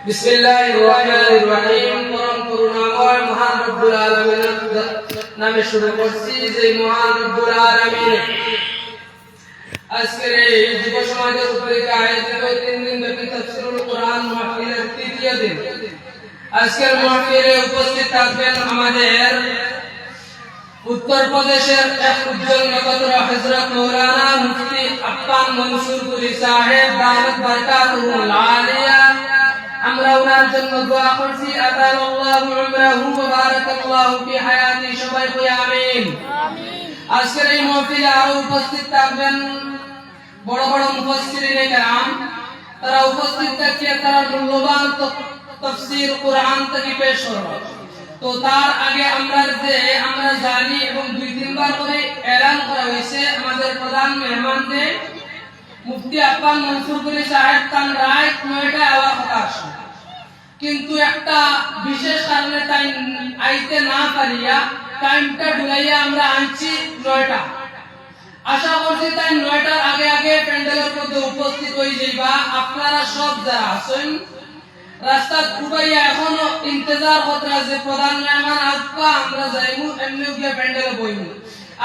বিসমিল্লাহির রহমানির রহিম। পরম করুণাময় মহান রব্বুল আলামিনের নামে শুরু করছি। যে মহান রব্বুল আলামিন আজকের এই যুব সমাজের উপরে আয়োজিত 3 দিন ব্যাপী তাফসীরুল কোরআন মাহফিলের তৃতীয় দিন। আজকের মাহফিলে উপস্থিত থাকবেন আমাদের উত্তর প্রদেশের এক উজ্জ্বল নক্ষত্র হযরত মাওলানা মুফতি আফফান মনসুর পুরি সাহেব দাওয়াত বারকাতুহুল আলিয়া। আমরা ওনার জন্য দোয়া করছি, আতালাল্লাহু উমরাহু ওয়া বারাকাল্লাহু ফি হায়াতি। সবাই কই আমিন। আজকের এই মাহফিলে আরো উপস্থিত থাকবেন বড় বড় মুফাসসিরিনে কেরাম। তারা উপস্থিত থাকছে, তারা মূল্যবান তাফসীর কোরআন থেকে পেশ করবে। তো তার আগে আমরা জানি এবং 2-3 বার করে এলান করা হয়েছে আমাদের প্রধান মেহমানদের মুফতি আফফান মনসুর পুরি সাহেব তার রাত 9টায় আওয়াজ কথা আসে, কিন্তু একটা বিশেষ কারণে তাই আইতে না পারিয়া টাইমটা ঢুলাইয়া আমরা আনছি 9টা। আশা করছি তাই 9টার আগে আগে প্যান্ডেলের মধ্যে উপস্থিত হয়ে যাইবা। আপনারা সব যারা আছেন রাস্তা উঠাইয়া এখনো ইন্তজার করতে আছে প্রধান মেহমান আসবা, আমরা যাইমু এমনি গিয়ে প্যান্ডেলে বইমু।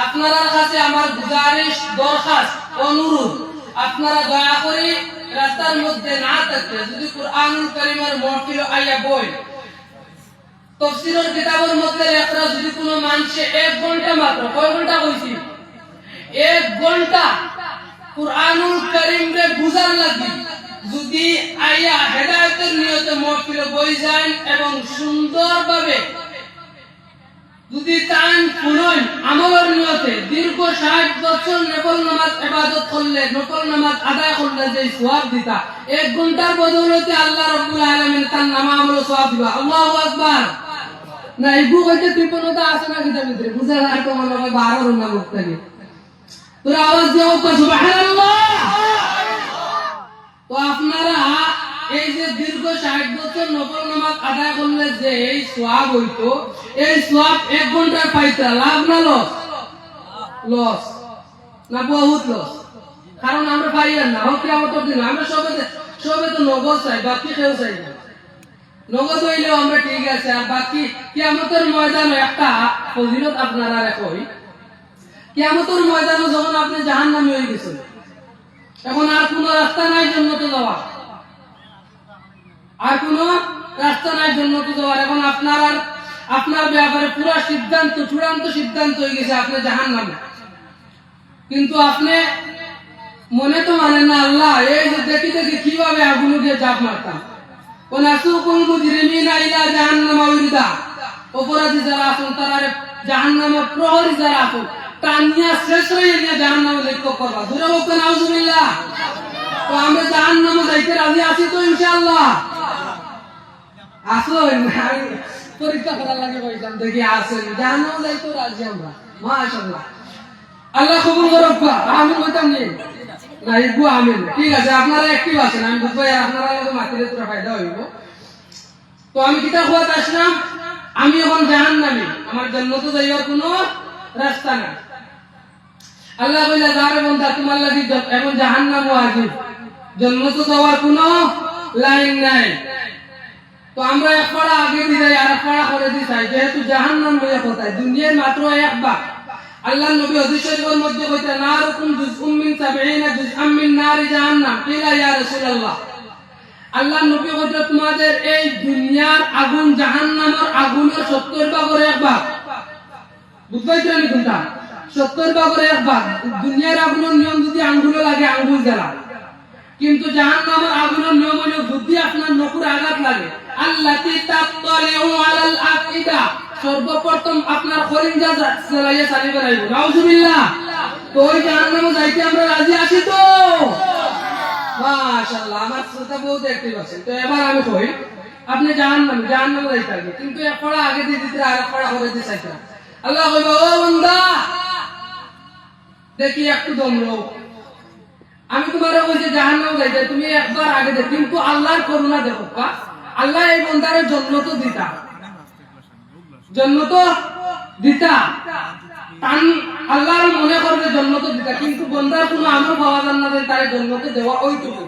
আপনারা কাছে আমার গুজারিশ, দরখাস্ত, অনুরোধ, আপনারা দয়া করে রাস্তার মধ্যে না থাকতে যদি কুরআনুল কারীমের মাহফিল আইয়া বই তাফসীরের কিতাবের মধ্যে লেখা যদি কোনো মানুষে 1 ঘন্টা মাত্র, কয় ঘন্টা কইছি, 1 ঘন্টা কুরআনুল কারীমরে বুঝার লাগি যদি আইয়া হেদায়েতের নিয়তে মাহফিলে বই যান এবং সুন্দরভাবে যদি চান পুনঃ আমলের নিয়তে দীর্ঘ 60 বছর নফল নামাজ ইবাদত করলে, নফল নামাজ আদায় করলে যে সওয়াব দিতা, 1 ঘন্টার বদৌলতে আল্লাহ রাব্বুল আলামিন তার নাম আমল সওয়াব দিবা। আল্লাহু আকবার। না ইবু কইতে ত্রিপনতা আছে না কিতাব ভিতরে বুঝা আর তো মনে হয় 12 রুনা মুক্তাকি তোরা আওয়াজ দাও কো সুবহানাল্লাহ। তো আপনারা এই যে দীর্ঘ 60 বছর নফল নামাজ আদায় করলে যে এই সওয়াব হইতো, এই সওয়াব 1 ঘন্টায় পাইতা, লাভ না লস? লস না, বহুত লস। কারণ আমরা পাই না, হোক কিয়ামতের দিন আমরা সবে তো নগদ চাই, বাকি কেউ চাই না। নগদ হইলেও আমরা ঠিক আছে, আর বাকি কিয়ামতের ময়দানে একটা ফজিলত আপনারা কই, কিয়ামতের ময়দানে যখন আপনি জাহান্নামী হয়ে গেছেন, এখন আর কোন রাস্তা নাই জান্নাতে যাওয়ার, আর কোন রাস্তা নাই জান্নাতে যাওয়ার। এখন আপনার ব্যাপারে পুরো সিদ্ধান্ত, চূড়ান্ত সিদ্ধান্ত হয়ে গেছে আপনি জাহান্নামে। কিন্তু আপনি মনে তো মানেন না আল্লাহ, এই যে দেখি কিভাবে আগুন দিয়ে চাপ মারতাম। কোন আসুকুল মুজরিমিনা ইলা জাহান্নামা উরিদা, অপরাধী যারা আছেন তারা জাহান্নামের প্রহরী যারা আছেন টানিয়া শেষ হয়ে নিয়ে জাহান্নামে লিপ্ত করবা। দূরে হোক নাউজুবিল্লাহ। তো আমরা জাহান্নামে যাইতে রাজি আছি তো ইনশাআল্লাহ? আসুন, পরীক্ষা করার লাগে কইতাম, দেখি আসেন জাহান্নামে যাইতে রাজি আমরা, মাশাআল্লাহ। আল্লাহ কবুল করুক। আমিন কইতাম নি না ইবু আমিন। ঠিক আছে, আপনারা অ্যাক্টিভ আছেন, আমি বুঝবো আপনারা তো মাটিতে তোরা ফায়দা হইব। তো আমি কিতাব পড়তে আসলাম, আমি এখন জাহান্নামী, আমার জান্নাতে যাইবার কোনো রাস্তা নাই। আল্লাহ বলে যারে বান্দা তোমার লাগি এখন জাহান্নাম ওয়াজিব, জান্নাতে যাওয়ার কোনো লাইন নাই। তো আমরা এক পাড়া আগে দিয়ে যাই আর এক পাড়া করে দিই চাই, যেহেতু জাহান্নাম বলে কোথায় দুনিয়ায় মাত্র একবার। আল্লাহ নবী হাদিস শরীফের মধ্যে কইতে নারুকুম জুজউম মিন 70 জুজআম মিন নারি জাহান্নাম। কিলা ইয়া রাসূলুল্লাহ, আল্লাহ নবী কইতে তোমাদের এই দুনিয়ার আগুন জাহান্নামের আগুনের 70 ভাগের 1 ভাগ। বুঝাইছেন নি কোনটা? 70 ভাগের 1 ভাগ। দুনিয়ার আগুনের নিয়ম যদি আঙ্গুলে লাগে আঙ্গুল জ্বালা, কিন্তু জাহান্নামের আগুনের নিয়ম হলো বুদ্ধি আপনার নকুরে আঘাত লাগে। আল্লাতী তাত্তালিউ আলাল আফিদা, সর্বপ্রথম আপনার খলিজা জ্বালাইয়া চালিয়ে বেড়াইব। নাউজুবিল্লাহ। তো ওই জাহান্নামে যাইতে আমরা রাজি আছি তো? মাশাআল্লাহ, আমার শ্রোতা বহুত অ্যাক্টিভ আছে। তো এবার আমি কই, আপনি জাহান্নামে যাইতে পারবেন, কিন্তু এক পড়া আগে দিয়ে দিতে আর এক পড়া করে দিতে চাইতেন। আল্লাহ কইব, ও বান্দা দেখি একটু দম লও, আমি তোমারে কইছি জাহান্নামে যাইতে, তুমি একবার আগে দে, কিন্তু আল্লাহর করুণা দেখো। আল্লাহ এই বান্দারে জান্নাত দিতা, জান্নাত দিতা, তান আল্লাহর মনে করবে জান্নাত দিতা, কিন্তু বান্দার কোনো আমল পাওয়া যান না যে তার জান্নাতে দেওয়া ওইটুকু।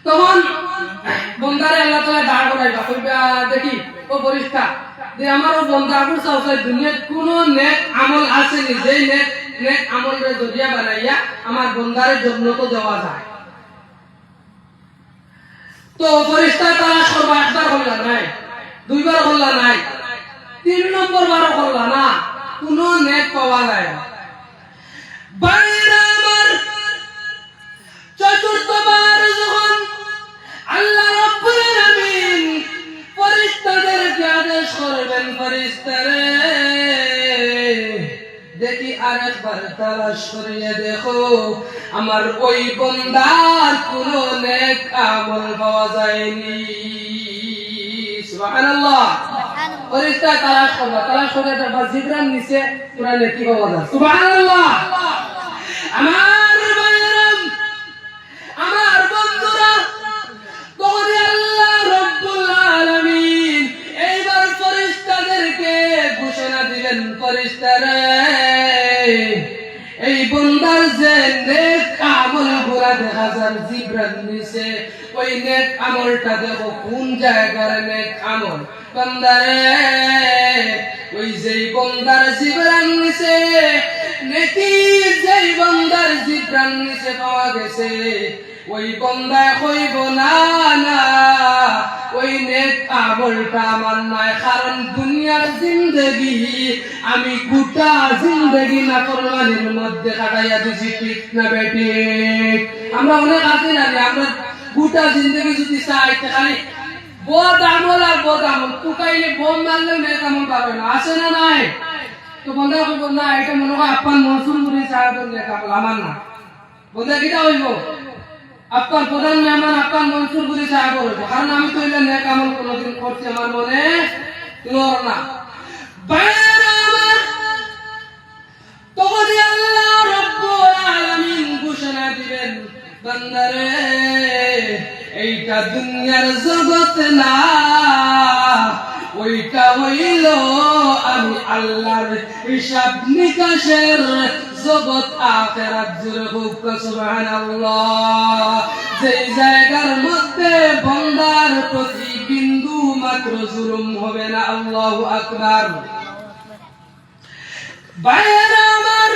তখন বন্দারে আল্লাহ তাআলা দাঁড় করাইবা, কইবা দেখি ও ফেরেশতা যে আমার ও বন্দা আবু সাউসাই দুনিয়াত কোন নেক আমল আছে নি যেই নেক আমলের জরিয়া বানাইয়া আমার বন্দারে জান্নাত দেওয়া যায়। তো ফেরেশতা তারা সর্ব একবার হল্লা নাই, দুইবার হল্লা নাই, 3 নম্বর বার হল্লা না, কোন নেক পাওয়া যায় না। বাইরে আমার চতুর্থবার যখন আল্লাহ রাব্বুল আলামিন ফেরেশতাদেরকে আদেশ করবেন, ফেরেশতারে দেখি আরেকবার তালাশ করিয়ে দেখো আমার ওই বান্দার কোন নেক আমল পাওয়া যায়নি। সুবহানাল্লাহ। ফেরেশতা তালাশ করবে, তালাশ করে দেখবা জিবরান নিচে পুরা নেকি পাওয়া যায়। সুবহানাল্লাহ। আমার ভাইয়েরা, আমার বন্ধুরা, তখন আল্লাহ রাব্বুল আলামিন এইবার ফেরেশতাদেরকে ঘোষণা দিবেন, ফেরেশতারা এই বান্দার যে নেক আমলগুলো দেখা যায় জিবরান নিচে, ওই নেক আমলটা দেখো কোন জায়গার নেক আমল। বান্দারে ওই যেই বান্দার জিবরান নিচে নেকি, যেই বান্দার জিবরান নিচে পাওয়া গেছে ওই বান্দা কইব না না ওই নেক আমলটা আমার নয়, কারণ দুনিয়ার জিন্দেগি আমি গোটা জিন্দেগি নাফরমানির মধ্যে কাটাইয়া দিছি। ঠিক না বেঠিক? আমরা অনেক আছি না, আমরা গোটা জিন্দেগি যদি চাই খালি বদ আমল আর বদ আমল, টুকাইলে বোম মারলে নেক আমল পাবে না, আছে না নাই? তো বন্ধা কইব না এটা মনে হয় আপনার মনসুর মুড়ি সাহেবের নেক আমল, আমার না। বন্ধা কিটা হইব? আপনার প্রধান মেহমান আপনার মনসুর গুলি সাহেব হইব, কারণ আমি তো এটা নেক আমল কোনোদিন করছি আমার মনে নর না। বাইরে আমার তখন আল্লাহ রাব্বুল আলামিন ঘোষণা দিবেন, বান্দারে এইটা দুনিয়ার জগৎ না, ওইটা হইল আমি আল্লাহর হিসাব নিকাশের জগৎ, আখিরাত। জুড়ে খুব সুবহানাল্লাহ। যেই জায়গার মধ্যে বান্দার প্রতি বিন্দু মাত্র জুলুম হবে না। আল্লাহু আকবার। বাইরে আমার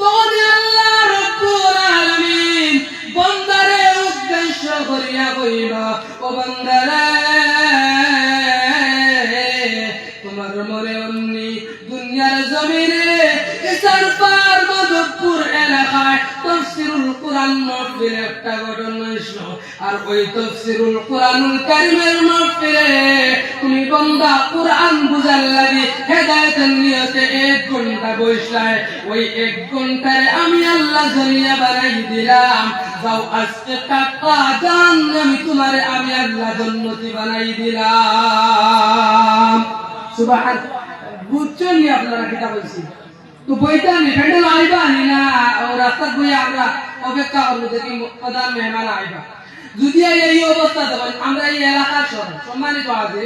তখন আল্লাহ রাব্বুল আলামিন বান্দারে উদ্দেশ্য করিয়া কইবা, ও বান্দারে তোমার মনে অমনি দুনিয়ার জমিনে চারপার মাধবপুর এলাকায় তাফসীরুল কোরআন মাহফিলে একটা ঘটনা হইছিল, আর ওই তাফসীরুল কোরআনুল কারীমের মাহফিলে তুমি বান্দা কোরআন বুঝার লাগি হেদায়েতের নিয়তে 1 ঘন্টা বসলাই, ওই 1 ঘন্টায় আমি আল্লাহ জরিয়া বানাই দিলাম, যাও আজকে টাকা দান আমি তোমারে আমি আল্লাহ জান্নাতি বানাই দিলাম। সুবহানাল্লাহ। বুঝছেন নি আপনারা কিটা বলছি? তো বইটা নি ফেন্ডেল আইবা নি না, ও রাস্তা বইয়া আমরা অপেক্ষা করবো দেখি প্রধান মেহমান আইবা। যদি এই অবস্থা দেবেন আমরা এই এলাকার সম্মানিত আছে,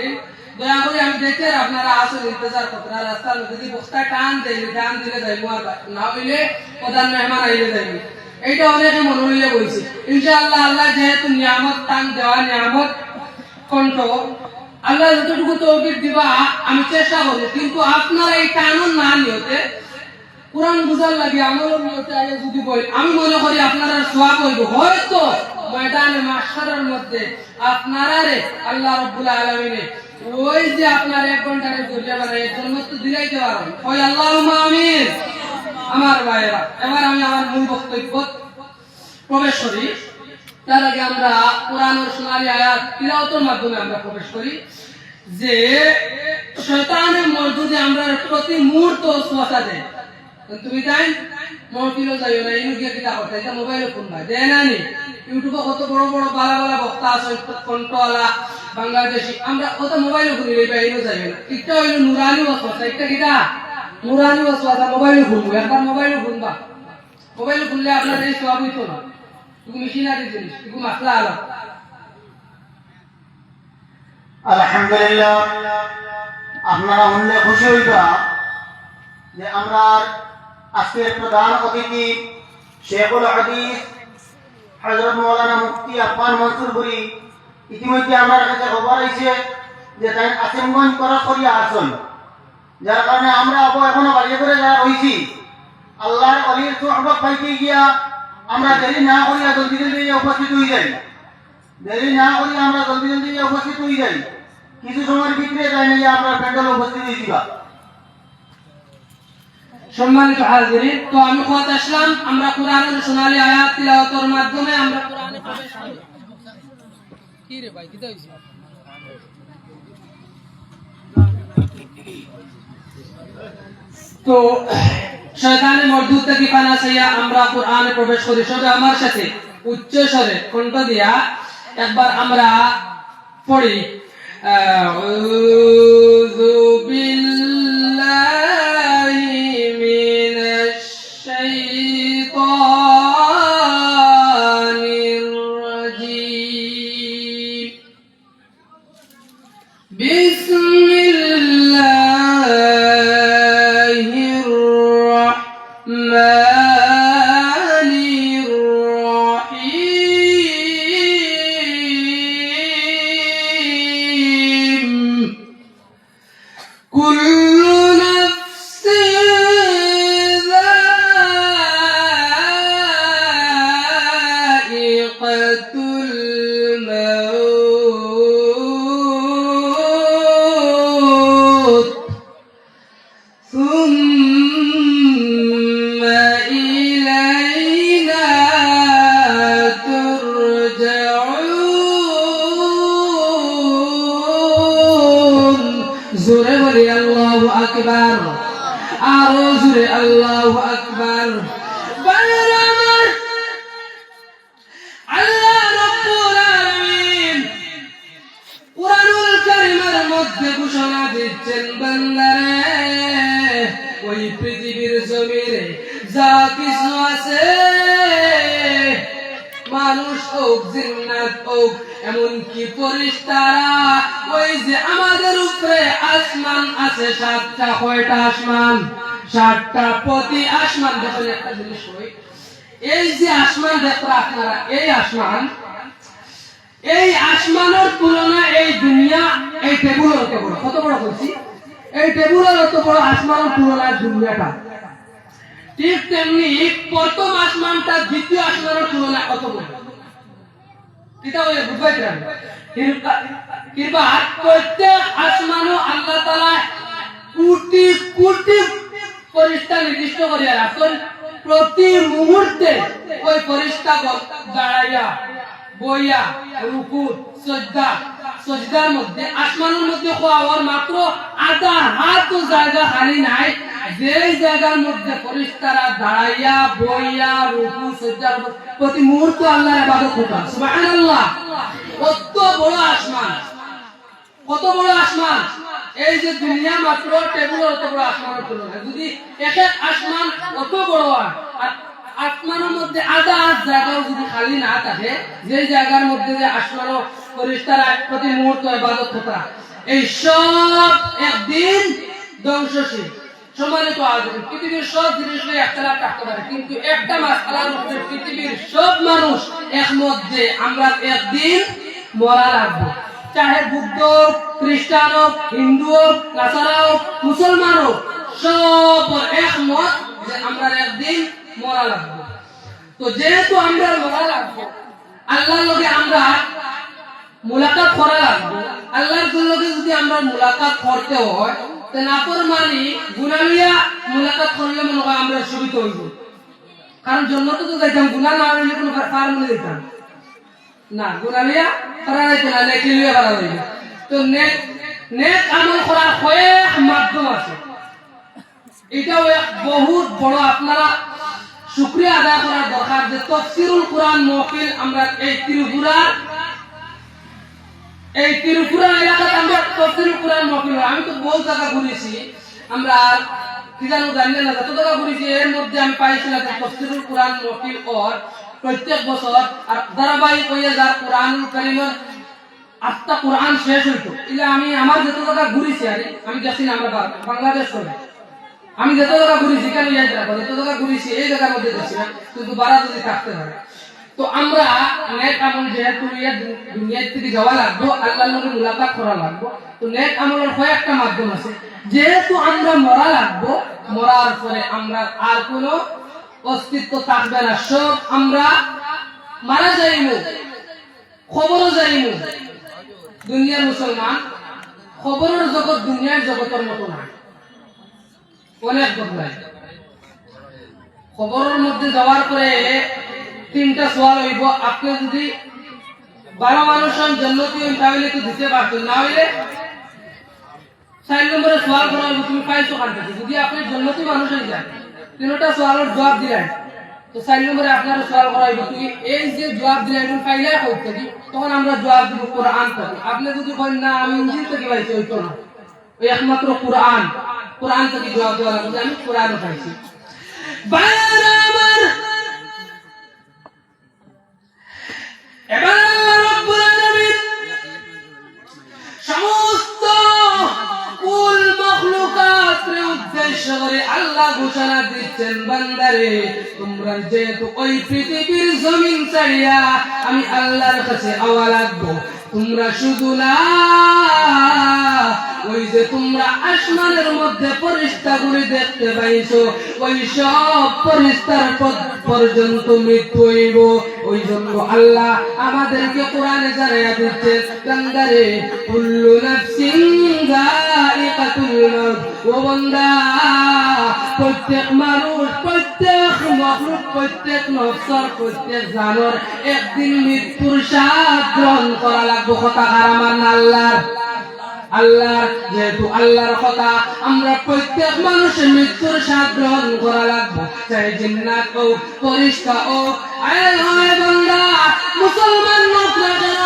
দয়া করে আমি দেখতে আপনারা আসলে ইন্তজার করতে, রাস্তার মধ্যে যদি বস্তা টান দিলে যাইব, আর না হইলে প্রধান মেহমান আইলে যাইব। এইটা অনেকে মনে হইলে বলছি। ইনশাআল্লাহ আল্লাহ যেহেতু নিয়ামত টান দেওয়া, নিয়ামত কণ্ঠ আল্লাহ যতটুকু তৌফিক দিবা আমি চেষ্টা করবো, কিন্তু আপনারা এই টানুন না নিয়তে কোরআন বুঝার লাগে আমলের নিয়তে আগে যদি বই, আমি মনে করি আপনারা সওয়াব হইব। হয়তো ময়দানে মাহশারের মধ্যে আপনারা রে আল্লাহ রাব্বুল আলামিন ওই যে আপনার 1 ঘন্টার জরিয়া বানায় এর জন্য তো দিলাইতে পারেন। ওই আল্লাহুম্মা আমিন। আমার ভাইরা, এবার আমি আমার মূল বক্তব্য প্রবেশ করি। তার আগে আমরা কোরআনের সোনালী আয়াত তিলাওয়াতের মাধ্যমে আমরা প্রবেশ করি যে শয়তানের মজদুদে আমরা প্রতি মুহূর্ত ওয়াসওয়াসা দেয়। তুমি যাই মহফিলও যাইও না, ইনু গিয়ে কিতা করতে, এটা মোবাইলে ফোন ভাই দেয় না নি। ইউটিউবে কত বড় বড় বালা বালা বক্তা আছে, কণ্ঠওয়ালা বাংলাদেশি, আমরা কত মোবাইলে শুনি রে ভাই, ইনু যাইও না। এটা হইল নুরানি ওয়াসওয়াসা, এটা কিটা নুরানি ওয়াসওয়াসা, মোবাইলে শুনবো। একবার মোবাইলে শুনবা, মোবাইলে শুনলে আপনার এই সওয়াব হইতো না, তুমি মেশিনারি জিনিস, তুমি মাসলা আলাদা। আলহামদুলিল্লাহ, আপনারা শুনলে খুশি হইবা যে আমরা আজকের প্রধান অতিথি শেখুল হাদিস হযরত মাওলানা মুফতি আফফান মনসুর বুরি ইতিমধ্যে আমার কাছে খবর আইছে যে তাই আসিমগঞ্জ করা করিয়া আসন, যার কারণে আমরা এখনো বাড়ি করে যারা রয়েছি আল্লাহর অলির সোহবত পাইতে গিয়া আমরা দেরি না করিয়া জলদি জলদি উপস্থিত হয়ে যাই, দেরি না করিয়া আমরা জলদি জলদি উপস্থিত হয়ে যাই। কিছু সময়ের ভিতরে যাই না আমরা প্যান্ডেলে উপস্থিত হয়ে যাবা। সম্মানিত হাজিরিন, তো আমি কথা আসলাম আমরা কোরআনের সোনালী আয়াত তিলাওয়াতের মাধ্যমে আমরা কোরআনে প্রবেশ করি। কি রে ভাই কি হইছে? তো শয়তানের মর্দুদ থেকে পানা চাইয়া আমরা কোরআনে প্রবেশ করি। সবে আমার সাথে উচ্চ স্বরে কণ্ঠ দিয়া একবার আমরা পড়ি আউযু বিল্লাহি মিনাশ শাইতানির রাজীম। বিসমিল্লাহির রাহমানির রাহিম। কুল্লু নাফসিন যায়িকাতুল মাউত ثم إلينا ترجعون। জোরে বলি আল্লাহু আকবার, আরো জোরে আল্লাহু আকবার। বাইরে আমার আল্লাহ রাব্বুল আলামিন কুরআনুল কারীমের মধ্যে ঘোষণা দিচ্ছেন, বান্দারে ওই পৃথিবীর জমিনে যা কিছু আছে, মানুষ হোক জিন্নাত হোক এমনকি ফেরেশতারা, ওই যে আমাদের উপরে আসমান আছে 7টা। কয়টা আসমান? 7টা। প্রতি আসমান দেখুন একটা জিনিস কই, এই যে আসমান দেখরা আপনারা, এই আসমানের তুলনায় এই দুনিয়া এই টেবিলের অত বড়। কত বড় বলছি? এই টেবিলের অত বড় আসমানের তুলনায় দুনিয়াটা। ঠিক তেমনি প্রথম আসমানটা দ্বিতীয় আসমানের তুলনায় কত বড়। এটা ওই বুঝাইতে হবে। কিংবা প্রত্যেক আসমানও আল্লাহ তাআলা কোটি কোটি ফেরেশতা নির্দিষ্ট করিয়া রাখেন। প্রতি মুহূর্তে ওই ফেরেশতা দাঁড়াইয়া বইয়া রুকু সজদার মধ্যে আসমানের মধ্যে হওয়ার মাত্র আধা হাত জায়গা খালি নাই, যে জায়গার মধ্যে ফেরেশতারা দাঁড়াইয়া বইয়া রুকু সজদার প্রতি মুহূর্তে আল্লাহর ইবাদত করতেন। সুবহানাল্লাহ। কত বড় আসমান, কত বড় আসমান! এই যে দুনিয়া মাত্র টেবিলের অত বড় আসমানের তুলনায় যদি এক এক আসমান অত বড় হয়, আর আসমানের মধ্যে আধা হাত জায়গাও যদি খালি না থাকে, যে জায়গার মধ্যে যে আসমান ফেরেশতারা প্রতি মুহূর্তে ইবাদত করতেন, এই সব একদিন ধ্বংসশীল। সম্মানিত আয়োজন, পৃথিবীর সব জিনিসগুলো একতলা থাকতে পারে, কিন্তু একটা মাসআলার মধ্যে পৃথিবীর সব মানুষ একমত যে আমরা একদিন মরা লাগবে। চাহে বুদ্ধ, খ্রিস্টান হোক, হিন্দু হোক, নাসারা হোক, মুসলমান হোক, সব একমত যে আমরা একদিন মরা লাগবে। তো যেহেতু আমরা মরা লাগবে, আল্লাহর লগে আমরা মুলাকাত করা লাগবে। আল্লাহর লগে যদি আমরা মুলাকাত করতে হয়, তে নাফরমানি গুনাহ লিয়া মুলাকাত করলে মনে হয় আমরা শহীদ হইব। কারণ জান্নাতে তো যাইতাম, গুনাহ না হইলে কোনো ফার মনে দিতাম না, গুনাহ লিয়া করা যাইতো না, নেকি লিয়া করা যাইতো। তো নেক আমল করার কয়েক মাধ্যম আছে, এটাও এক বহুত বড় আপনারা শুকরিয়া আদায় করার দরকার যে তাফসীরুল কোরআন মাহফিল আমরা এই ত্রিপুরা এলাকাতে আমরা তাফসীরুল কোরআন মাহফিল, আমি তো বহু জায়গা ঘুরেছি, আমরা কি জানো জানি না যত জায়গা ঘুরেছি, এর মধ্যে আমি পাইছিলাম তাফসীরুল কোরআন মাহফিল ওর প্রত্যেক বছর আর ধারাবাহিক হইয়া যার কোরআনুল কারীমের আত্মা কোরআন শেষ হইতো। এটা আমি আমার যত জায়গা ঘুরেছি, আর আমি দেখছি না আমরা বাংলাদেশ করে আমি যত জায়গা ঘুরেছি, কেন যত জায়গা ঘুরেছি এই জায়গার মধ্যে দেখছি না, কিন্তু বারা যদি থাকতে পারে। তো আমরা নেক আমল যেহেতু দুনিয়া থেকে যাওয়া লাগবো, আল্লাহর লগে মুলাকাত করা লাগবো, তো নেক আমলের কয়েকটা মাধ্যম আছে। যেহেতু আমরা মরা লাগবো, মরার পরে আমরা আর কোনো অস্তিত্ব থাকবে না, সব আমরা মারা যাইমু, খবরও যাইমু। দুনিয়ার মুসলমান খবরের জগৎ দুনিয়ার জগতের মতো না, অনেক বদলায়। খবরের মধ্যে যাওয়ার পরে তিনটা সোয়াল হইব। আপনি যদি 12 মানুষ জন্নতি হইন তাহলে তো দিতে পারতেন, না হইলে 4 নম্বরে সোয়াল করা হইব তুমি পাইছো কার কাছে। যদি আপনি জন্নতি মানুষ হয়ে যান, 3টা সোয়ালের জবাব দিলেন, তো 4 নম্বরে আপনার সোয়াল করা হইব তুমি এই যে জবাব দিলেন তুমি পাইলে হইত কি, তখন আমরা জবাব দিব কোরআন থেকে। আপনি যদি বলেন না আমি ইঞ্জিল থেকে পাইছি, হইতো না, ওই একমাত্র কোরআন, কোরআন থেকে জবাব দেওয়া লাগবে যে আমি কোরআন পাইছি। ভাইরা আমার, এবার আল্লাহ রাব্বুল আলামিন সমস্ত কুল মাখলুকাতের উদ্দেশ্য করে আল্লাহ ঘোষণা দিচ্ছেন, বান্দারে তোমরা যেহেতু ওই পৃথিবীর জমিন ছাড়িয়া আমি আল্লাহর কাছে আওয়া লাগবো, তোমরা শুধু না ওই যে তোমরা আসমানের মধ্যে ফেরেশতাগুলি দেখতে পাইছো, ওই সব ফেরেশতার পর্যন্ত মৃত্যু হইব। ওই জন্য আল্লাহ আমাদেরকে কোরআনে জানাইয়া দিচ্ছে, বান্দারে কুল্লু নাফসিন যায়িকাতুল মাউত, ও বান্দা প্রত্যেক মানুষ, প্রত্যেক মাখলুক, প্রত্যেক নফসর, প্রত্যেক জানোয়ার একদিন মৃত্যুর স্বাদ গ্রহণ করা লাগবে। কথা আমার আল্লাহর, আল্লাহর যেহেতু আল্লাহর কথা, আমরা প্রত্যেক মানুষের মৃত্যুর স্বাদ গ্রহণ করা লাগবে, চাই জিন্নাত হোক, ফেরেশতা হোক। আয় হয় বান্দা, মুসলমান লোক না কেন,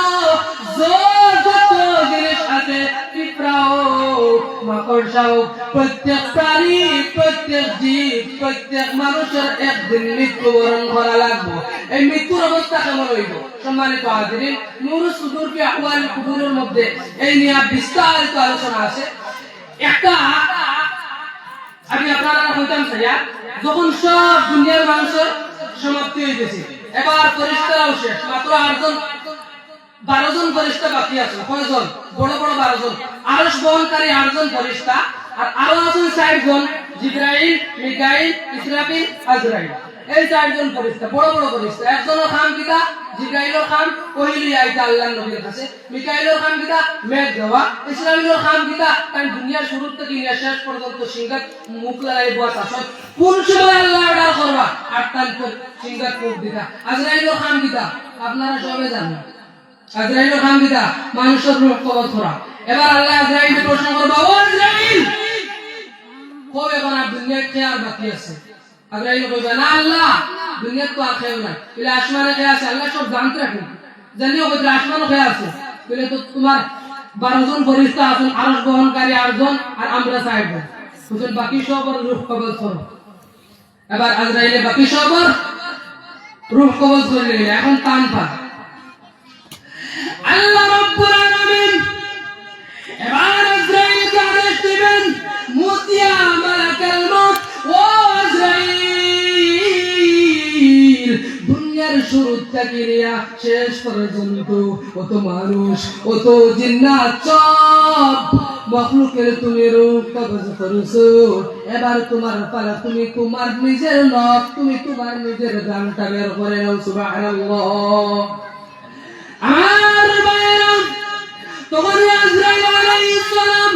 যত জিনিস আছে, পিঁপড়া হোক, মাকড়সা হোক, প্রত্যেক প্রাণী, প্রত্যেক জীব, প্রত্যেক মানুষের একদিন মৃত্যুবরণ করা লাগবে। এই মৃত্যুর অবস্থা কেমন হইব? সম্মানিত হাজিরিন, নূর সুদূর ফি আহওয়াল কুবুরের মধ্যে এই নিয়ে বিস্তারিত আলোচনা আছে। একটা আমি আপনারা বলতাম স্যার, যখন সব দুনিয়ার মানুষের সমাপ্তি হইতেছে, এবার ফেরেশতারাও শেষ, মাত্র 12 জন ফেরেশতা বাকি আছে। কয়জন? বড় বড় 12 জন, আরশ বহনকারী 8 জন ফেরেশতা, আর আরো আছেন 4 জন, জিবরাইল, মিকাইল, ইসরাফিল, আজরাইল। এই 4 জন ফেরেশতা, বড় বড় ফেরেশতা। একজনের কাম কিটা? জিবরাইলের কাম কইলি আইতা আল্লাহর নবীর কাছে, মিকাইলের কাম কিটা? মেঘ দেওয়া, ইসরাফিলের কাম কিটা? কারণ দুনিয়ার শুরু থেকে নিয়ে শেষ পর্যন্ত সিংহাত মুখ লাগাই বসা আসল, কোন সময় আল্লাহ অর্ডার করবা আর তার সিংহাত মুখ দিতা। আজরাইলের কাম কিটা? আপনারা সবাই জানেন, আজরাইলের কাম কিটা? মানুষের রূহ কবজ করা। এবার আল্লাহ আজরাইলকে প্রশ্ন করবা, ও আজরাইল, কবে বানা দুনিয়ায় খেয়াল বাকি আছে? আজরাইল কইবা, না আল্লাহ দুনিয়া তো আর খেয়াল নাই, বলে আসমানে খেয়াল আছে। আল্লাহ সব জানতে রাখেন, জানিও বলে আসমানও খেয়াল আছে, বলে তো তোমার 12 জন ফেরেশতা আছেন, আরশ বহনকারী 8 জন, আর আমরা 4 জন, বুঝলেন? বাকি সবার রূহ কবজ করো। এবার আজরাইলে বাকি সবার রূহ কবজ করে নিলেন। এখন টান পা আল্লাহ রাব্বুল আলামিন এবার আজরাইলকে আদেশ দিবেন, মুতিয়া মালাকাল মউত, ও আজরাইল, দুনিয়ার শুরু থেকে নিয়ে শেষ পর্যন্ত কত মানুষ, কত জিন্নাত, সব মাখলুকের তুমি রূহ কবজ করেছো। এবার তোমার পালা, তুমি তোমার নিজের নখ, তুমি তোমার নিজের জানটা বের করে নাও। সুবহানাল্লাহ। আর বাইরা তখন আজরাইল আলাইহিস সালাম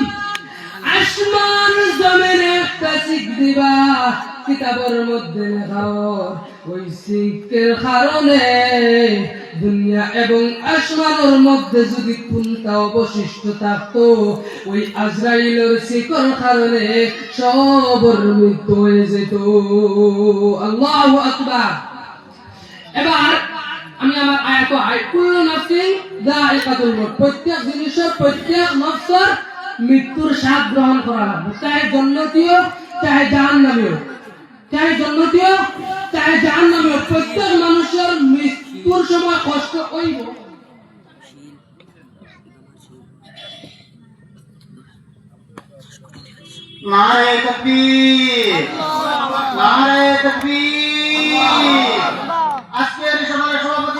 আসমান জমিনে একটা শিখ দিবা, কিতাবের মধ্যে লেখা, ওই শিখের কারণে দুনিয়া এবং আসমানের মধ্যে যদি কোনটা অবশিষ্ট থাকতো, ওই আজরাইলের শিখের কারণে সবর মৃত্যু হয়ে যেত। আল্লাহু আকবার। এবার আমি আমার আয়াত কুল্লু নাফসিন যায়িকাতুল মউত, প্রত্যেক জিনিসের, প্রত্যেক নফসের মৃত্যুর স্বাদ গ্রহণ করা লাগবে, চাহে জান্নাতি হোক চাহে জাহান্নামী হোক, চাহে জান্নাতি হোক চাহে জাহান্নামী হোক, প্রত্যেক মানুষের মৃত্যুর সময় কষ্ট হইব। নারে তাকবীর, নারে তাকবীর। আজকের সভার সভাপতি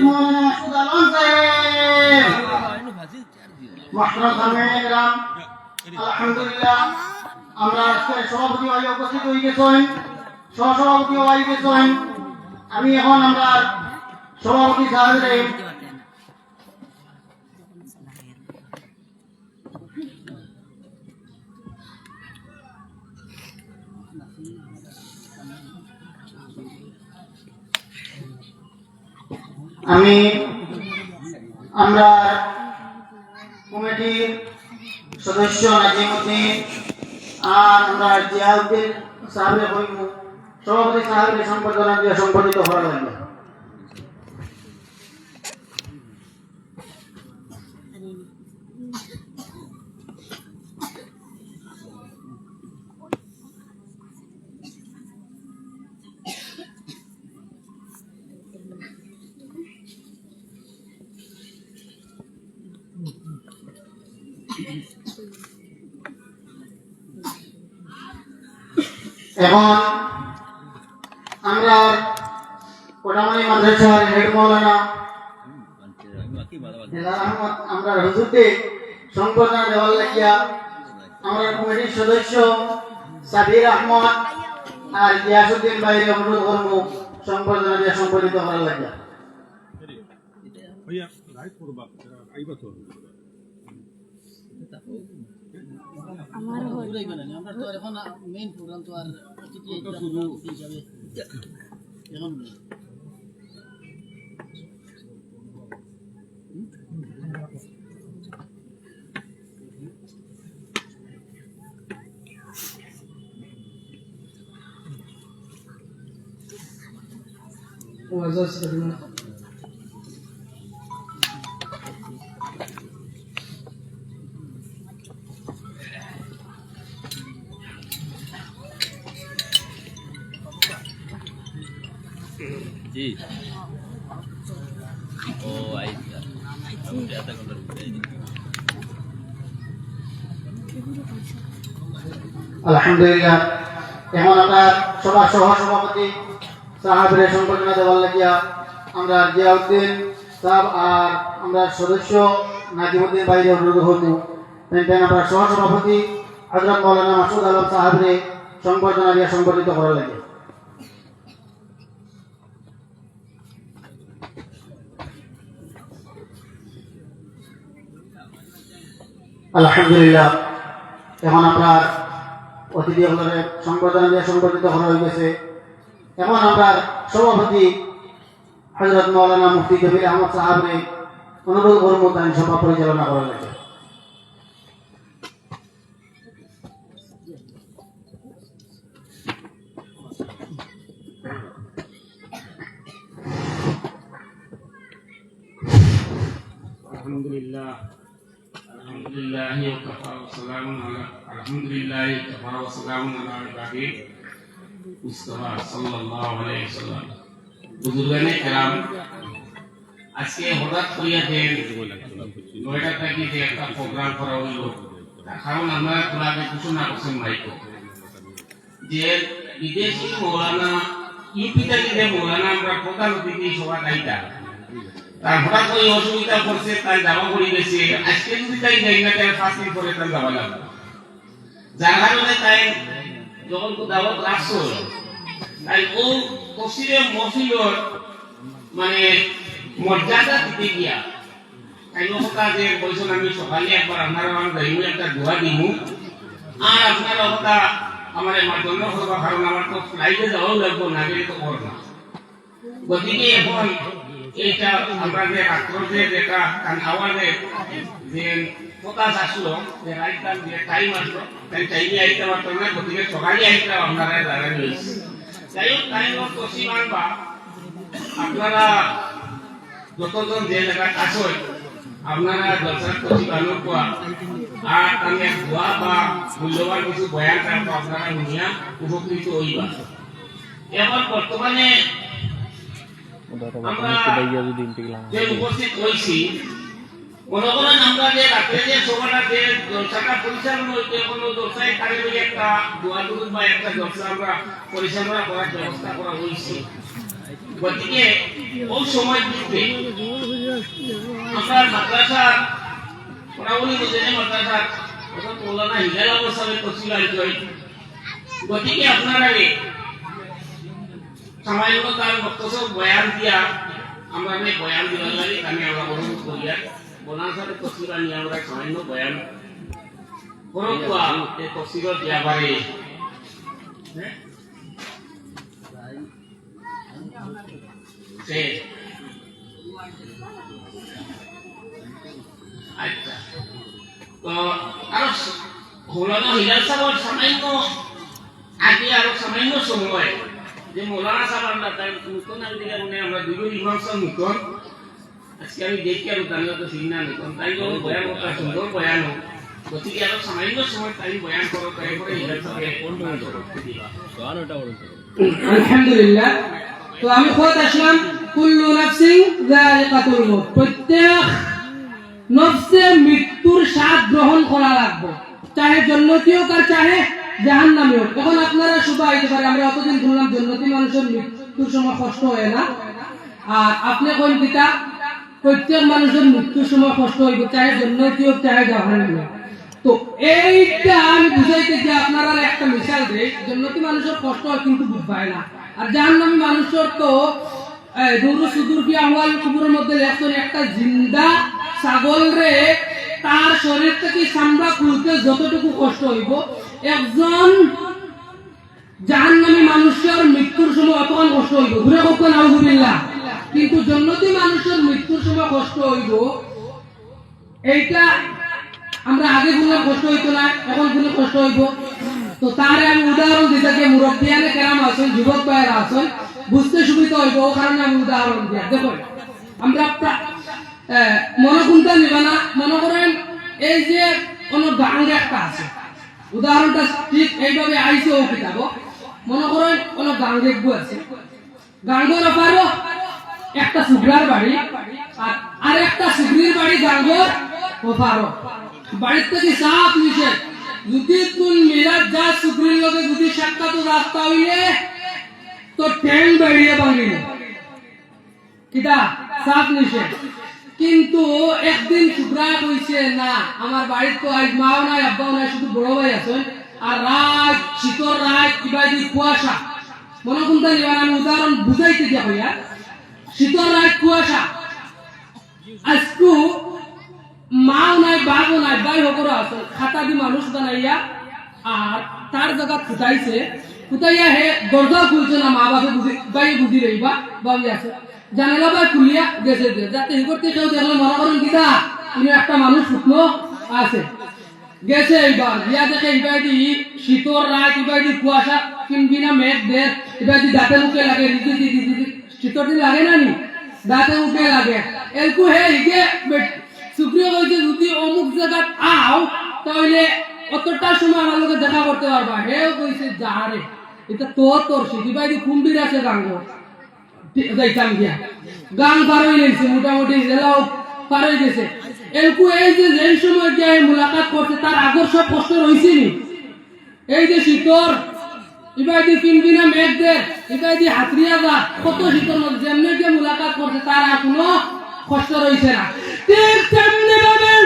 মৌলানা মাসুদ আলম সাহেব, মাহতারাম সামঈন কিরাম, আলহামদুলিল্লাহ আমরা আজকে সভাপতি ভাই উপস্থিত হয়ে গেছেন, সহসভাপতি হয়ে গেছেন। আমি এখন আমরা সভাপতি সাহেবের আমরা কমিটির সদস্য নাজিমউদ্দিন আর আমরা জিয়াউদ্দিন সাহেবের সভাপতি সাহেবের সম্পাদনা দিয়ে সম্পাদিত করা লাগবে। এখন আমরা কোটামালী মাদ্রাসার হেড মাওলানা আমরা হুজুরকে সংবর্ধনা দেওয়ার লাগিয়া আমরা কমিটির সদস্য সাবির আহমদ আর গিয়াসউদ্দিন ভাইয়ের অনুরোধ করবো সংবর্ধনা দিয়ে সম্পাদিত করার লাগিয়া। আমার আমরা তো এখন মেইন প্রোগ্রাম তো আর অতিথি হিসাবে এখন जी ओ आई आधा घंटा रुक जाएगी। আলহামদুলিল্লাহ এখন আমরা সভা সহসভাপতি সাহেবের সম্পাদনা দেওয়ার লাগিয়া আমরা জিয়াউদ্দিন সাহেব আর আমরা সদস্য নাজিমউদ্দিন ভাইয়ের অনুরোধ করবো আমরা সহসভাপতি হযরত মাওলানা মাসুদ আলম সাহেবের সম্পাদনা দিয়ে সম্পাদিত করা লাগে। আলহামদুলিল্লাহ এখন আপনার অতিথি হলের সংবর্ধনা দিয়ে সংবর্ধিত করা হয়ে গেছে। এখন আমরা সভাপতি হযরত মাওলানা মুফতি কবির আহমদ সাহেবের অনুরোধ করব তাই সভা পরিচালনা করা লাগে। আলহামদুলিল্লাহ আলহামদুলিল্লাহ ওয়াকাফা ওয়া সালামুন আলা আলহামদুলিল্লাহ ওয়াকাফা ওয়া সালামুন আলা ইবাদিহি মুস্তাফা সাল্লাল্লাহু আলাইহি ওয়াসাল্লাম। বুজুর্গানে কেরাম, আজকে হঠাৎ করিয়া যে নয়টা থেকে যে একটা প্রোগ্রাম করা হইল, কারণ আমরা ক্লাবে কিছু না করছেন মাইকো যে বিদেশি মৌলানা ইউপি থেকে যে মৌলানা আমরা প্রধান অতিথি সভা দায়িতা তার হঠাৎ করে অসুবিধা করছে, তার যাওয়া পড়ে গেছে। আজকে যদি তাই যাই না তাই 5 দিন পরে তার যাওয়া লাগবে, যার কারণে তাই যখন দাওয়াত রাখছো তাই ও তফসিরে মহফিলর মানে মর্যাদা দিতে গিয়া তাই কথা যে বলছেন আমি সকালে একবার আপনারা আমার যাইমু একটা দোয়া দিমু আর আপনারা কথা আমার মাধ্যমে করবো, কারণ আমার তো ফ্লাইটে যাওয়াও লাগবো না গেলে তো করব না। গতিকে এখন এইটা আমরা যে রাত্র যে যেটা আওয়াজে যে প্রকাশ আসলো যে রাইটার যে টাইম আসলো তাই টাইমে আইতে পারতো না, গতিকে সকালে আইতে আপনারা দাঁড়ানো হয়েছে। যাই হোক টাইম পশ্চিমান বা আপনারা যতজন যে জায়গায় আসেন আপনারা জলসার পশ্চিমানো কোয়া আর আমি দোয়া বা মূল্যবান কিছু বয়ান থাকবো আপনারা শুনিয়া উপকৃত হইবা। এখন বর্তমানে আমরা যে উপস্থিত হয়েছি মনে করেন আমরা যে রাত্রে যে সভাটা যে জলসাটা পরিচালনা হইতে কোনো জলসায় কারে একটা দোয়া দুরুদ বা একটা জলসা আমরা পরিচালনা করার ব্যবস্থা করা হয়েছে। গতিকে ওই সময় দিতে আমরা মাদ্রাসা পড়াবলি মধ্যে মাদ্রাসা তখন মৌলানা হিজাল আবু সাহেব তফসিল আয়োজন গতিকে আপনারা সামান্য তার বক্তব্য বয়ান দিয়া আমরা বয়ান দিবার লাগে আমি আমরা অনুরোধ করিয়া বনার সাথে তফসিল নিয়ে আমরা সামান্য বয়ান করোয়া এই তফসিল দিয়া পারে আচ্ছা তো আরো মৌলানা হিলাল সাহেব সামান্য আগে আরো সামান্য সময় যে মৌলানা সাহেব আমরা তাই নতুন আগে মানে আমরা দুই ইমাম সাহেব নতুন আজকে আমি দেখি আর জানি তো সিগনা নতুন তাই বয়ান করতে সুন্দর বয়ান হোক গতিকে আরো সামান্য সময় তাই বয়ান করো তাই করে হিলাল সাহেব কোন আলহামদুলিল্লাহ তো আমি খোদ আসলাম কুল্লু নাফসিন যায়িকাতুল মউত প্রত্যেক নফসে মৃত্যুর স্বাদ গ্রহণ করা লাগবে চাহে জান্নাতি হোক আর চাহে জাহান্নামী হোক এখন আপনারা শুভ হইতে পারে আমরা অতদিন বললাম জান্নাতি মানুষের মৃত্যুর সময় কষ্ট হয় না আর আপনি কোন কিতা প্রত্যেক মানুষের মৃত্যুর সময় কষ্ট হইব চাহে জান্নাতি হোক চাহে জাহান্নামী হোক তো এইটা আমি বুঝাইতে যে আপনারা একটা মিসাল দেই জান্নাতি মানুষের কষ্ট হয় কিন্তু বুঝবায় না আর জাহান্নামী মানুষের তো দূর সুদূর কি আহওয়াল কবরের মধ্যে লেখছেন একটা জিন্দা ছাগল রে তার শরীর থেকে চামড়া খুলতে যতটুকু কষ্ট হইব একজন জাহান্নামী মানুষের মৃত্যুর সময় অতক্ষণ কষ্ট হইব ঘুরে কখন আউযুবিল্লাহ কিন্তু জান্নাতি মানুষের মৃত্যুর সময় কষ্ট হইব এইটা আমরা আগে বললাম কষ্ট হইতো না এখন কোনো কষ্ট হইব তো তারে আমি উদাহরণ দিতে যে মুরব্বিয়ানে কেরাম আছেন যুবক ভাইয়েরা আছেন বুঝতে সুবিধা হইব ও কারণে আমি উদাহরণ দিই দেখো আমরা মনে কোনটা নিবা না মনে করেন এই যে কোন গাঙ্গ একটা আছে উদাহরণটা ঠিক এইভাবে আইছে ও কিতাব মনে করেন কোন গাঙ্গে আছে গাঙ্গর আপারও একটা সুগরার বাড়ি আর একটা সুগরির বাড়ি গাঙ্গর ওপারও বাড়ির থেকে সাফ নিষেধ যদি তুই মিলাদ যা সুগরির লগে যদি সাক্ষাৎ রাস্তা হইলে তো ট্যাং বেরিয়ে ভাঙিল কিটা সাফ নিষেধ কিন্তু একদিন শুক্রা কইছে না আমার বাড়ির তো আজ মাও নাই আব্বাও নাই শুধু বড় ভাই আছেন আর রাত শীতর রাত কিবা দি কুয়াশা মনে কোনটা নিবান আমি উদাহরণ বুঝাইতে দিয়া হইয়া শীতর রাত কুয়াশা আজকু মাও নাই বাবও নাই ভাই হকরা আছে খাতা দি মানুষ বানাইয়া আর তার জায়গা ফুটাইছে ফুটাইয়া হে দরজা খুলছে না মা বাপে বুঝি ভাই বুঝি রইবা বাবি আছে জানালা বা খুলিয়া গেছে যাতে ই করতে কেউ দেখলো মনে করেন কিতা ইনি একটা মানুষ শুকনো আছে গেছে এইবার গিয়া দেখে এবার দি শীতর রাত এবার দি কুয়াশা কিনবিনা মেঘ দেখ এবার দি দাঁতে মুখে লাগে শীতর দিন লাগে না নি দাঁতে মুখে লাগে এলকু হে ইগে সুপ্রিয় কইছে যদি অমুক জায়গা আও তাহলে অতটা সময় আমার লোকে দেখা করতে পারবা হেও কইছে যারে এটা তোর সিটি বাইদি কুম্বির আছে গাঙ্গ যাইতাম গিয়া গান পার হয়ে গেছে মোটামুটি জেলাও পার হয়ে গেছে এলকু এই যে যেই সময় গিয়ে মুলাকাত করছে তার আগর সব কষ্ট রয়েছে নি এই যে শীতর ইবাইদি কিনবিনা মেঘদের ইবাইদি হাতরিয়া যা কত শীতর মধ্যে যেমনি গিয়ে মুলাকাত করছে তার আর কোনো কষ্ট রয়েছে না ঠিক তেমনি ভাবেন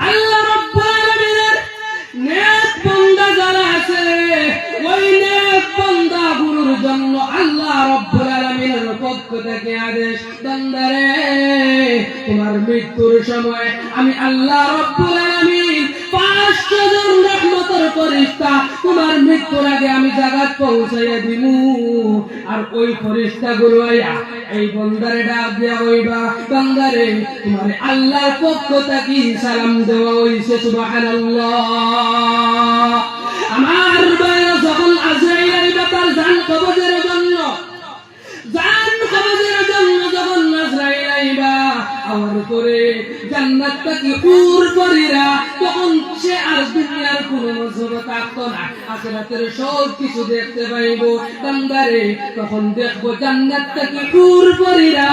আল্লাহ রাব্বুল আলামিনের নেক বান্দা যারা আছে ওই নেক বান্দা গুলোর জন্য আল্লাহ রাব্বুল আলামিনের পক্ষ থেকে আদেশ বান্দারে তোমার মৃত্যুর সময় আমি আল্লাহ রাব্বুল আলামিন 500 জন রহমতের ফেরেশতা তোমার মৃত্যুর আগে আমি জাগাত পৌঁছাইয়া দিমু আর ওই ফেরেশতা গুলো আইয়া এই বান্দারে ডাক দিয়া কইবা বান্দারে তোমার আল্লাহর পক্ষ থেকে সালাম দেওয়া হইছে সুবহানাল্লাহ আমার ভাইরা যখন আজরাইল আইবা তার জান কবজের জন্য যখন আজরাইল আইবা আমার করে জান্নাত থেকে হুর পরীরা তখন সে আর দুনিয়ার কোন মজবুত থাকতো না আখিরাতের সব কিছু দেখতে পাইবো বান্দারে তখন দেখবো জান্নাত থেকে হুর পরীরা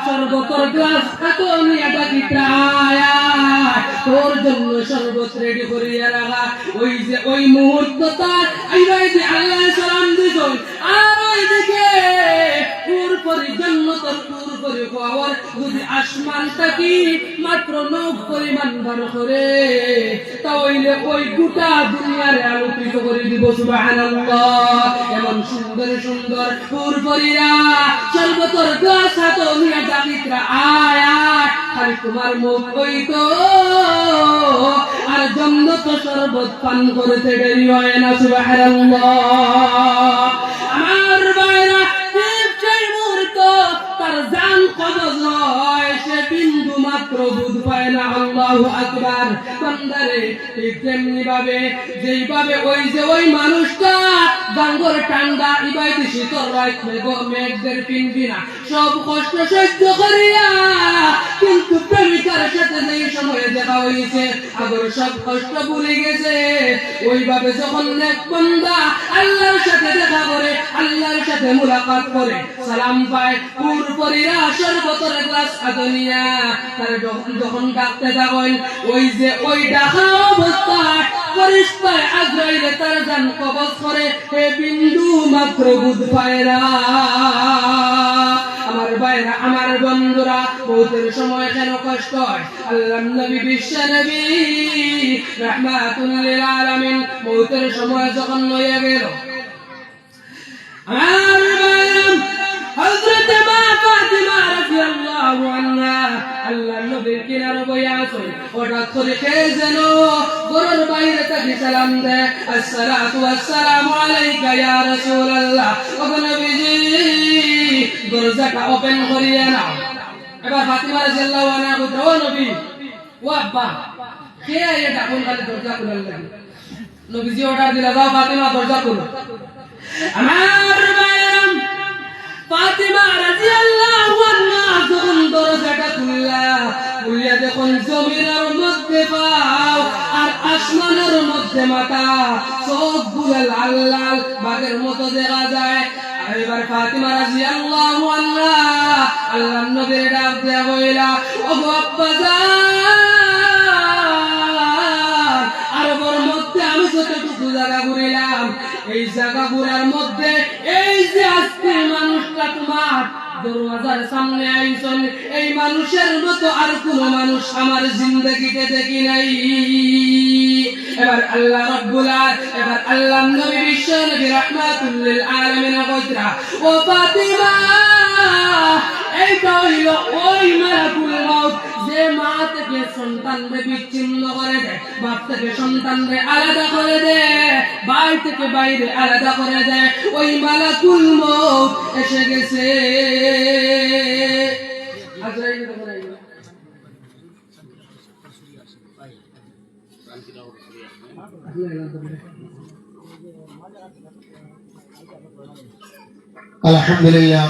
সর্বতর গ্লাস এত নিয়ে ডাকি প্রায়া তোর জন্য শরবত রেডি করিয়া রাখা ওই যে ওই মুহূর্তটা আইবা যে আল্লাহ সালাম দিছ আর ওইদিকে পুরোপুরি জান্নাতের পুরোপুরি খবর যদি আসমানটা কি মাত্র 9 পরিমাণ বার করে তাহলে ওই গোটা দুনিয়ারে আলোকিত করে দিব সুবহানাল্লাহ। এমন সুন্দর সুন্দর পুরোপুরিরা সর্বতর গাছ হাত নিয়ে ডাকিতরা আয় আয় খালি তোমার মুখ হইতো আর জান্নাত শরবত পান করতে দেরি হয় না সুবহানাল্লাহ। আমার ভাইরা সেই মুহূর্ত তার জান কবজ হয় সে বিন্দু মাত্র দুধ পায় না। আল্লাহু আকবার। বান্দারে ঠিক তেমনি ভাবে যেইভাবে ওই মানুষটা গাঙ্গর ঠান্ডা ইবাইতে শীতল রাত মেঘদের পিনপিনা সব কষ্ট সহ্য করিয়া কিন্তু প্রেমিকার সাথে যেই সময়ে দেখা হয়েছে আগর সব কষ্ট ভুলে গেছে ওইভাবে যখন এক বান্দা আল্লাহর সাথে দেখা করে আল্লাহর সাথে মুলাকাত করে সালাম পায় পুরোপুরিরা সর্বতর গ্লাস আদনিয়া তার যখন ডাকতে যাবেন ওই ডাকা অবস্থায় ফেরেশতায় আজরাইলে তার জান কবজ করে হে বিন্দু মাত্র বুঝ পায় না। আমার ভাইরা আমার বন্ধুরা মৌতের সময় কেন কষ্ট হয়? আল্লাহর নবী বিশ্ব নবী রাহমাতুল লিল আলামিন মৌতের সময় যখন হয়ে গেল আমার ভাইরা হযরত মা ফাতিমা রাদিয়াল্লাহু আনহা আল্লাহর নবীর কিনারে বসে আছে হঠাৎ করে কে যেন ঘরের বাইরে থেকে সালাম দেয় আসসালাতু ওয়াসসালামু আলাইকা ইয়া রাসূলুল্লাহ। ও নবীজি দরজাটা ওপেন করিয়ে নাও। এবার ফাতিমা রাদিয়াল্লাহু আনহা বলতে ও নবী ও আব্বা কে এটা কোন খালি দরজা খোলার লাগে? নবীজি অর্ডার দিলা দাও ফাতিমা দরজা খোলো। আমার ভাইরা ফাতিমা রাদিয়াল্লাহু আনহা যখন দরজাটা খুললা দেখুন জমিনের মধ্যে পাও আর আসমানের মধ্যে মাথা সবগুলো লাল লাল বাঘের মতো দেখা যায়। আর এবার ফাতিমা রাদিয়াল্লাহু আনহা আল্লাহর নবীর ডাক দেয়া কইলা ও আব্বাজান আরবের মধ্যে আমি যতটুকু জায়গা ঘুরিলাম এই জায়গা ঘুরার মধ্যে এই যে আজকে মানুষটা তোমার দরওয়াজার সামনে আইছেন এই মানুষের মতো আর কোন মানুষ আমার জিন্দেগিতে দেখি নাই। এবার আল্লাহ রাব্বুল আলামিন এবার আল্লাহ নবী বিশ্ব নবী রাহমাতুল লিল আলামিন কইরা ও ফাতিমা এইটা হইল ওই মালাকুল মউত যে মা থেকে সন্তানকে বিচ্ছিন্ন করে দেয় বাপ থেকে সন্তানকে আলাদা করে দেয় ভাই থেকে বাইরে আলাদা করে দেয় ওই মালাকুল মউত এসে গেছে। আজরাইল কখন আইলো? আলহামদুলিল্লাহ।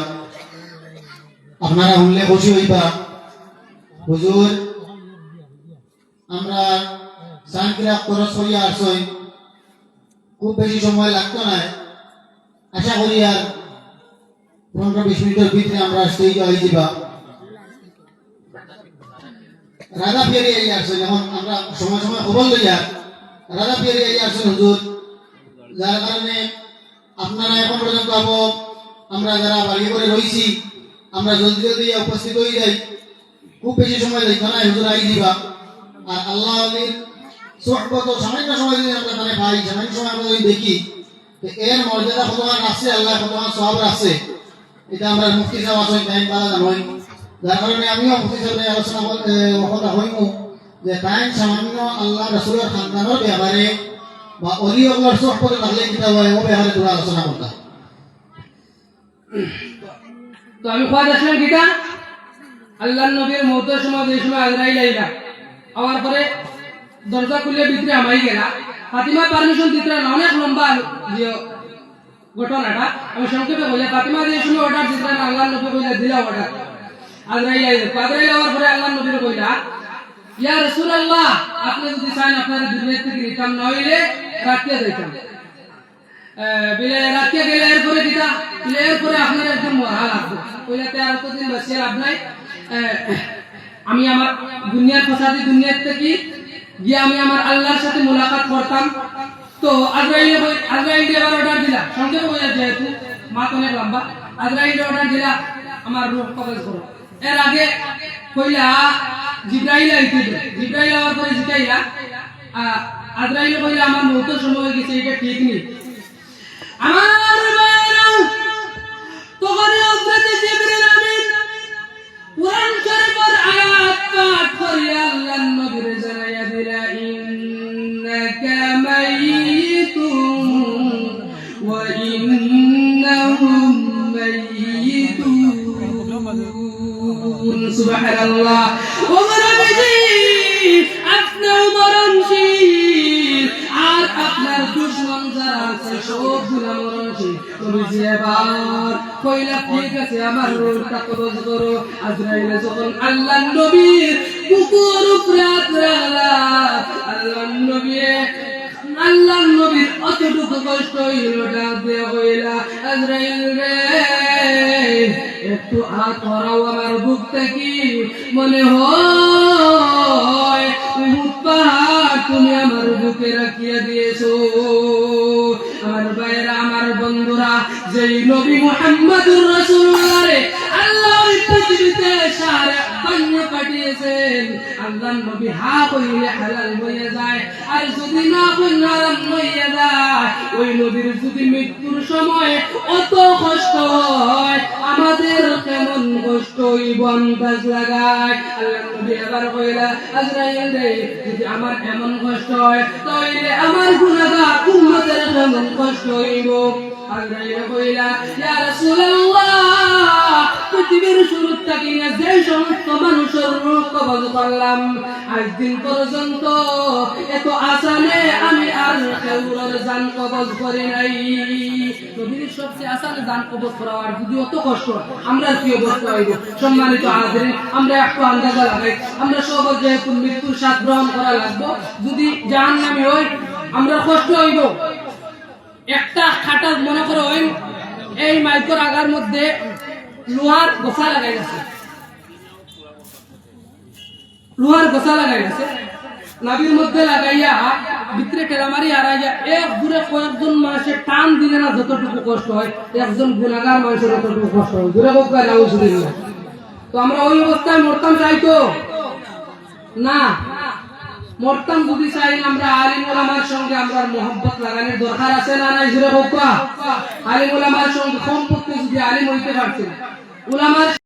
আপনারা উল্লেখ খুশি হইবা হুজুর আমরা সানকিরা খরচ করিয়া আসই খুব বেশি সময় লাগতো না। আশা করি আর 15-20 মিনিটের ভিতরে আমরা স্টেজ হয়ে যাবা। রাধা ফিরে এই আসছেন এখন আমরা সময় সময় খবর লইয়া রাধা ফিরে এই আসছেন হুজুর যার কারণে আপনারা এখন পর্যন্ত আমরা যারা বাড়ি করে রয়েছি আমরা জলদি জলদি উপস্থিত হয়ে যাই খুব বেশি সময় লাগবে না হুজুর আই দিবা। আর আল্লাহ আলীর সোহবত সামান্য সময় যদি আমরা তাহলে পাই সামান্য সময় আমরা যদি দেখি এর মর্যাদা কতমান আছে আল্লাহ কতমান সওয়াব আছে এটা আমরা মুফতি সাহেব আসেন টাইম পাওয়া জানোই যার কারণে আমিও মুফতি সাহেবের আলোচনা কথা হইমু যে টাইম সামান্য আল্লাহ রাসূলের খানদানের ব্যাপারে বা অলি আল্লাহর সোহবতে থাকলে কিতাব হয় ও ব্যাপারে তোরা আলোচনা করতা। তো আমি খোয়া আসলাম কিটা আল্লাহর নবীর মওতের সময় যে সময় আজরাইল আইলা আওয়ার পরে দরজা খুলে ভিতরে আমাই গেলা ফাতিমা পারমিশন দিতে না অনেক লম্বা যে ঘটনাটা আমি সংক্ষেপে বলি ফাতিমা যে সময় অর্ডার দিতে না আল্লাহর নবী কইলা দিলা অর্ডার আজরাইল আওয়ার পরে আল্লাহর নবীর কইলা ইয়া রাসূলুল্লাহ আপনি যদি চান আপনার দুনিয়া থেকে নিতাম না হইলে রাখিয়া যাইতাম বিলে রাখিয়া গেলে এরপরে দিতা এরপরে আপনার একদম মরা লাগবে কইলা 13 দিন বসে লাভ নাই আমি আমার দুনিয়ার ফসাদি দুনিয়ার থেকে গিয়ে আমি আমার আল্লাহর সাথে মুলাকাত করতাম। তো আজরাইল এবার অর্ডার দিলা সঙ্গে বইয়া যেহেতু মাত অনেক লম্বা আজরাইল অর্ডার দিলা আমার রূহ কবজ করো এর আগে কইলা জিব্রাইল আইছিল জিব্রাইল আওয়ার পরে জিকাইলা আজরাইল কইলা আমার মৌতের সময় হয়ে গেছে এটা ঠিক নেই আমার ভাইরা তখন হযরত জিবরিল আমিন কোরআন শরীফের আয়াত পাঠ করে আল্লাহর নবীর জানাইয়া দিলা ইন্নাকা মাইয়িতুন ওয়া ইন্নাহুম মাইয়িতুন সুবহানাল্লাহ ও নবীজি আপনিও মরণশীল আর আপনার দুশমন যারা আছে সবগুলা মরণশীল নবীজি এবার কইলা ঠিক আছে আমার রূহটা কবজ করো আজরাইল যখন আল্লাহর নবীর বুকের উপরে হাত রাখলা আল্লাহর নবীর অতটুকু কষ্ট হইল ডাক দেয়া হইলা আজরাইল রে একটু হাত ধরাও আমার বুক থেকে মনে হয় উহুদ পাহাড় তুমি আমার বুকে রাখিয়া দিয়েছো আমার ভাইরা আমার বন্ধুরা যেই নবী মুহাম্মদুর রাসূলুল্লাহ রে আল্লাহ ওই পৃথিবীতে সারা বান্য পাঠিয়েছেন আল্লাহর নবী হা কইলে হালাল হয়ে যায় আর যদি না কইলে হারাম হয়ে যায় ওই নবীর যদি মৃত্যুর সময় অত কষ্ট হয় আমাদের কেমন কষ্ট হইব আন্দাজ লাগায় আল্লাহর নবী আবার কইলা আজরাইল রে যদি আমার এমন কষ্ট হয় তাহলে আমার গুনাহগার উম্মতের কেমন কষ্ট হইব আজরাইল কইলা ইয়া রাসূলুল্লাহ পৃথিবীর শুরু থেকে না যে সমস্ত মানুষের রূহ কবজ করলাম আজ দিন পর্যন্ত এত আসানে আমি আর কেউর জান কবজ করি নাই নবীর সবচেয়ে আসানে জান কবজ করা আর যদি অত কষ্ট আমরা কি অবস্থা হইব সম্মানিত হাজিরিন আমরা একটু আন্দাজা লাগাই আমরা সব যেহেতু মৃত্যুর স্বাদ গ্রহণ করা লাগবো যদি জাহান্নামী হই আমরা কষ্ট হইব একটা খাটা মনে করো এই মাইকর আগার মধ্যে লোহার গোসা লাগাই গেছে নাবির মধ্যে লাগাইয়া ভিতরে টেরামারি হারাইয়া এক দূরে কয়েকজন মানুষের টান দিলে না যতটুকু কষ্ট হয় একজন গুণাগার মানুষের যতটুকু কষ্ট হয় দূরে হোক না তো আমরা ওই অবস্থায় মরতাম চাইতো না মরতাম যদি চাই আমরা আলিম ওলামার সঙ্গে আমরা মোহাম্মত লাগানোর দরকার আছে না নাই জুড়ে হোক আলিম ওলামার সঙ্গে সম্পর্কে যদি আলিম হইতে পারছে ওলামার